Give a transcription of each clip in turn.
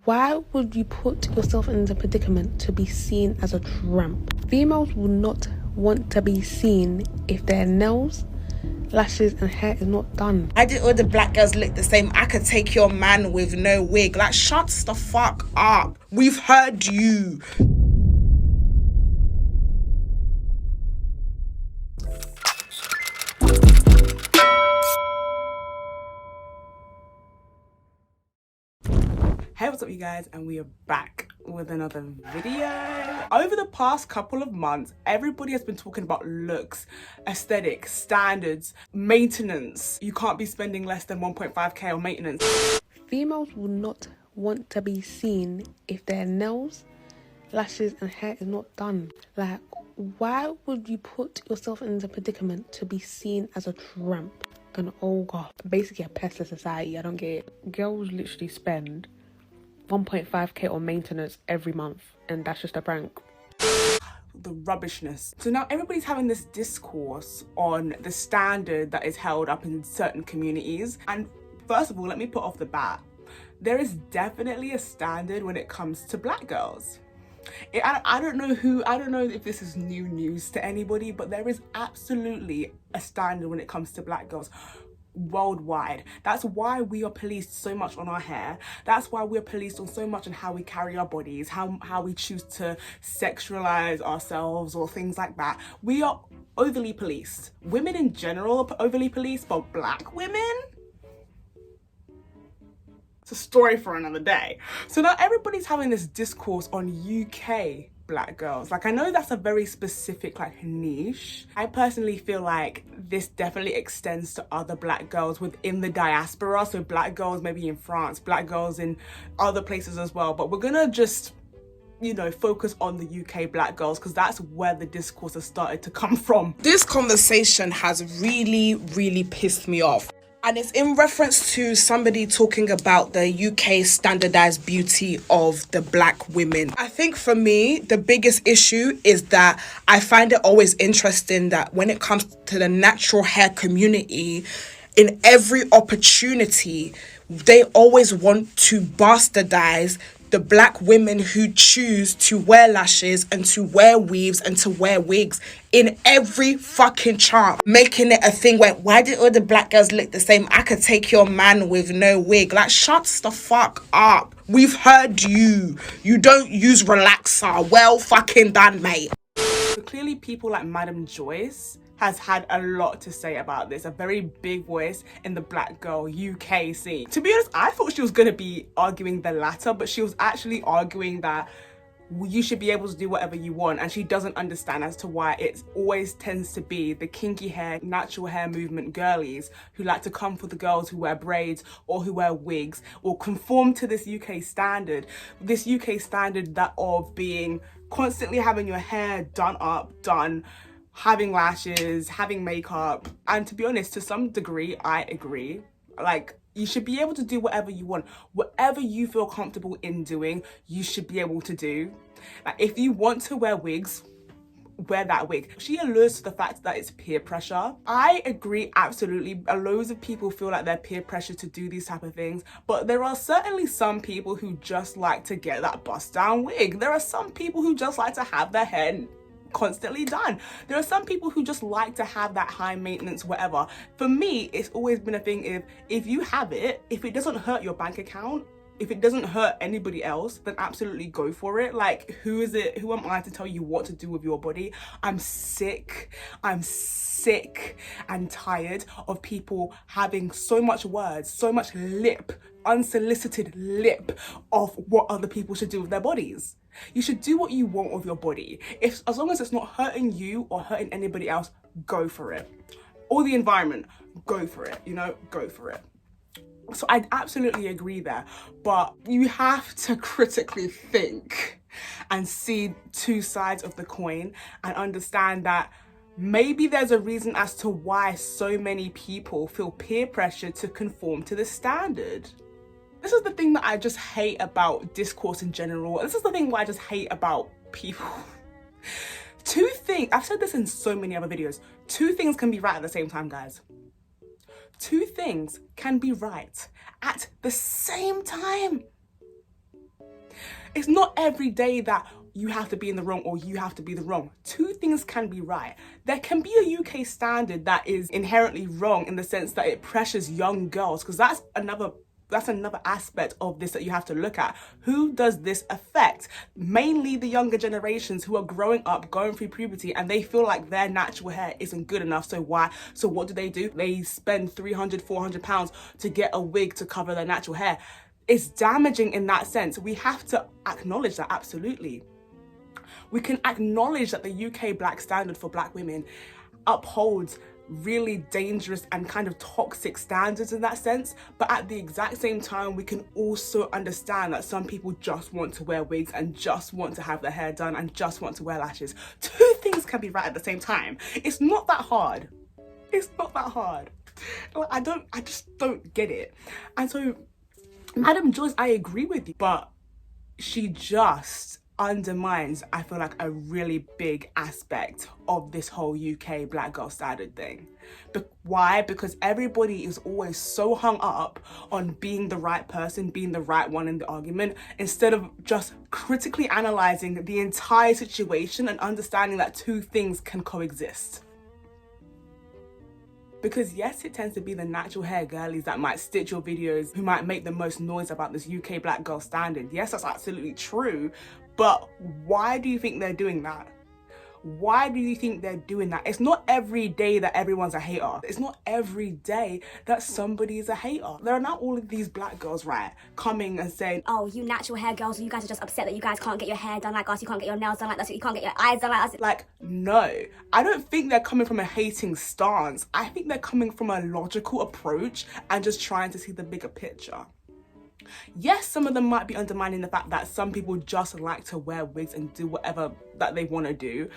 Why would you put yourself in the predicament to be seen as a tramp? Females will not want to be seen if their nails, lashes and hair is not done. Why did all the black girls look the same? I could take your man with no wig. Like, shut the fuck up. We've heard you. Hey, what's up you guys, and we are back with another video. Over the past couple of months, everybody has been talking about looks, aesthetics, standards, maintenance. You can't be spending less than 1.5k on maintenance. Females will not want to be seen if their nails, lashes and hair is not done. Like, why would you put yourself in the predicament to be seen as a tramp, an ogre, basically a pest of society? I don't get it. Girls literally spend 1.5k on maintenance every month, and that's just a prank. The rubbishness. So now everybody's having this discourse on the standard that is held up in certain communities. And first of all, let me put off the bat, there is definitely a standard when it comes to black girls. I don't know if this is new news to anybody, but there is absolutely a standard when it comes to black girls worldwide. That's why we are policed so much on our hair. That's why we're policed on so much on how we carry our bodies, how we choose to sexualize ourselves or things like that. We are overly policed. Women in general are overly policed, but black women? It's a story for another day. So now everybody's having this discourse on UK black girls. Like, I know that's a very specific niche. I personally feel like this definitely extends to other black girls within the diaspora. So black girls maybe in France, black girls in other places as well. But we're gonna just, focus on the UK black girls because that's where the discourse has started to come from. This conversation has really pissed me off. And it's in reference to somebody talking about the UK standardized beauty of the black women. I think for me, the biggest issue is that I find it always interesting that when it comes to the natural hair community, in every opportunity, they always want to bastardize the black women who choose to wear lashes and to wear weaves and to wear wigs in every fucking chart, making it a thing where, why did all the black girls look the same? I could take your man with no wig. Like, shut the fuck up. We've heard you. You don't use relaxer. Well fucking done, mate. So clearly people like Madam Joyce has had a lot to say about this, a very big voice in the black girl UK scene. To be honest, I thought she was gonna be arguing the latter, but she was actually arguing that you should be able to do whatever you want, and she doesn't understand as to why it always tends to be the kinky hair, natural hair movement girlies who like to come for the girls who wear braids or who wear wigs or conform to this UK standard that of being constantly having your hair done, having lashes, having makeup. And to be honest, to some degree, I agree. Like, you should be able to do whatever you want. Whatever you feel comfortable in doing, you should be able to do. Like, if you want to wear wigs, wear that wig. She alludes to the fact that it's peer pressure. I agree, absolutely. Loads of people feel like they're peer pressure to do these type of things, but there are certainly some people who just like to get that bust down wig. There are some people who just like to have their hair constantly done. There are some people who just like to have that high maintenance whatever. For me, it's always been a thing, if you have it, if it doesn't hurt your bank account, if it doesn't hurt anybody else, then absolutely go for it. Like, who am I to tell you what to do with your body? I'm sick and tired of people having so much words, so much unsolicited lip of what other people should do with their bodies. You should do what you want with your body. As long as it's not hurting you or hurting anybody else, go for it. Or the environment, go for it, go for it. So I absolutely agree there, but you have to critically think and see two sides of the coin and understand that maybe there's a reason as to why so many people feel peer pressure to conform to the standard. This is the thing that I just hate about discourse in general. This is the thing why I just hate about people. I've said this in so many other videos, two things can be right at the same time, guys. Two things can be right at the same time. It's not every day that you have to be in the wrong or you have to be the wrong. Two things can be right. There can be a UK standard that is inherently wrong in the sense that it pressures young girls, because that's another aspect of this that you have to look at. Who does this affect? Mainly the younger generations who are growing up, going through puberty, and they feel like their natural hair isn't good enough. So what do? They spend 300, 400 pounds to get a wig to cover their natural hair. It's damaging in that sense. We have to acknowledge that, absolutely. We can acknowledge that the UK black standard for black women upholds really dangerous and kind of toxic standards in that sense, but at the exact same time we can also understand that some people just want to wear wigs and just want to have their hair done and just want to wear lashes. Two things can be right at the same time. It's not that hard. It's not that hard. I just don't get it. And so Madam Joyce, I agree with you, but she just undermines, I feel like, a really big aspect of this whole UK black girl standard thing. Why? Because everybody is always so hung up on being the right person, being the right one in the argument, instead of just critically analysing the entire situation and understanding that two things can coexist. Because yes, it tends to be the natural hair girlies that might stitch your videos, who might make the most noise about this UK black girl standard. Yes, that's absolutely true. But why do you think they're doing that? Why do you think they're doing that? It's not every day that everyone's a hater. It's not every day that somebody is a hater. There are not all of these black girls, right, coming and saying, oh, you natural hair girls, you guys are just upset that you guys can't get your hair done like us, you can't get your nails done like us, you can't get your eyes done like us. Like, no. I don't think they're coming from a hating stance. I think they're coming from a logical approach and just trying to see the bigger picture. Yes, some of them might be undermining the fact that some people just like to wear wigs and do whatever that they want to do,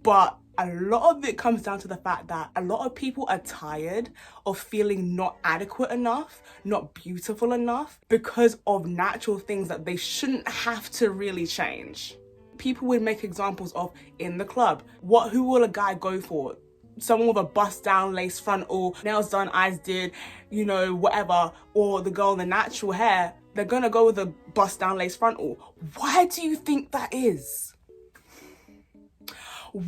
but a lot of it comes down to the fact that a lot of people are tired of feeling not adequate enough, not beautiful enough, because of natural things that they shouldn't have to really change. People would make examples of in the club. Who will a guy go for? Someone with a bust down lace frontal, nails done, eyes did, you know, whatever, or the girl in the natural hair, they're gonna go with a bust down lace frontal. Why do you think that is?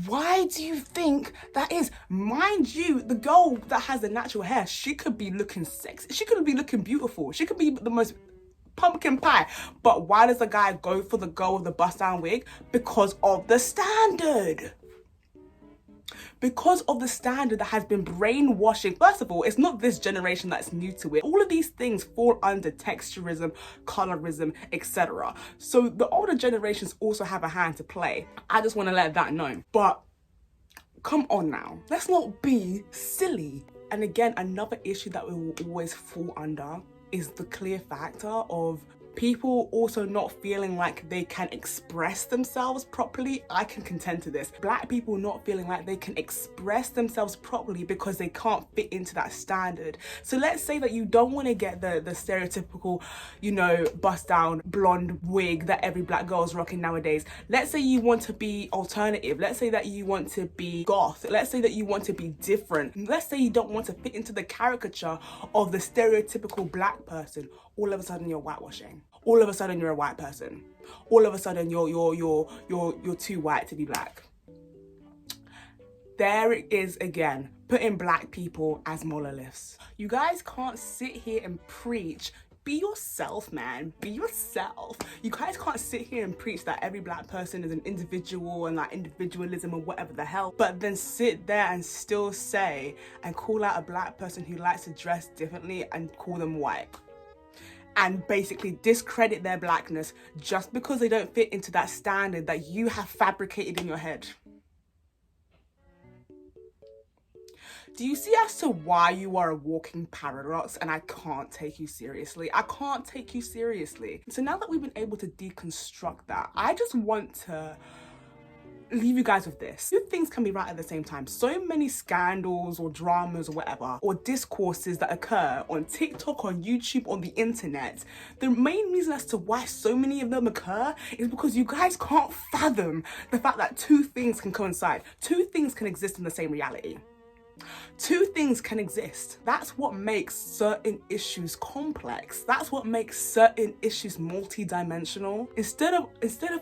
Why do you think that is? Mind you, the girl that has the natural hair, she could be looking sexy, she could be looking beautiful, she could be the most pumpkin pie, but why does the guy go for the girl with the bust down wig? Because of the standard. Because of the standard that has been brainwashing. First of all, it's not this generation that's new to it. All of these things fall under texturism, colorism, etc. So the older generations also have a hand to play. I just want to let that known. But come on now, let's not be silly. And again, another issue that we will always fall under is the clear factor of people also not feeling like they can express themselves properly. I can contend to this. Black people not feeling like they can express themselves properly because they can't fit into that standard. So let's say that you don't want to get the stereotypical, you know, bust down blonde wig that every black girl is rocking nowadays. Let's say you want to be alternative. Let's say that you want to be goth. Let's say that you want to be different. Let's say you don't want to fit into the caricature of the stereotypical black person. All of a sudden you're whitewashing. All of a sudden you're a white person. All of a sudden you're too white to be black. There it is again, putting black people as monoliths. You guys can't sit here and preach. Be yourself, man. Be yourself. You guys can't sit here and preach that every black person is an individual and like individualism or whatever the hell, but then sit there and still say and call out a black person who likes to dress differently and call them white. And basically discredit their blackness just because they don't fit into that standard that you have fabricated in your head. Do you see as to why you are a walking paradox and I can't take you seriously? I can't take you seriously. So now that we've been able to deconstruct that, I just want to leave you guys with this. Two things can be right at the same time. So many scandals or dramas or whatever, or discourses that occur on TikTok, on YouTube, on the internet. The main reason as to why so many of them occur is because you guys can't fathom the fact that two things can coincide. Two things can exist in the same reality. Two things can exist. That's what makes certain issues complex. That's what makes certain issues multi-dimensional. Instead of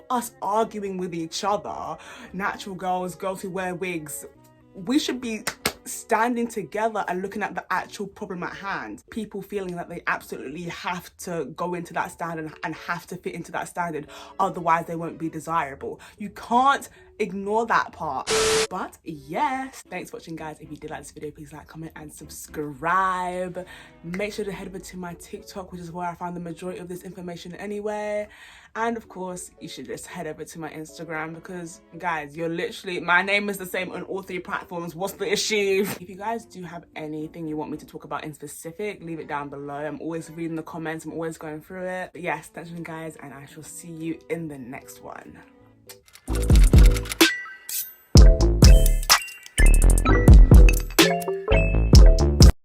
us arguing with each other, natural girls who wear wigs, we should be standing together and looking at the actual problem at hand. People feeling that they absolutely have to go into that standard and have to fit into that standard, otherwise they won't be desirable. You can't ignore that part. But yes, thanks for watching, guys. If you did like this video, please like, comment and subscribe. Make sure to head over to my TikTok, which is where I found the majority of this information anyway. And of course, you should just head over to my Instagram, because guys, you're literally, my name is the same on all 3 platforms. What's the issue? If you guys do have anything you want me to talk about in specific, leave it down below. I'm always reading the comments, I'm always going through it. But yes, thanks for watching, guys, and I shall see you in the next one.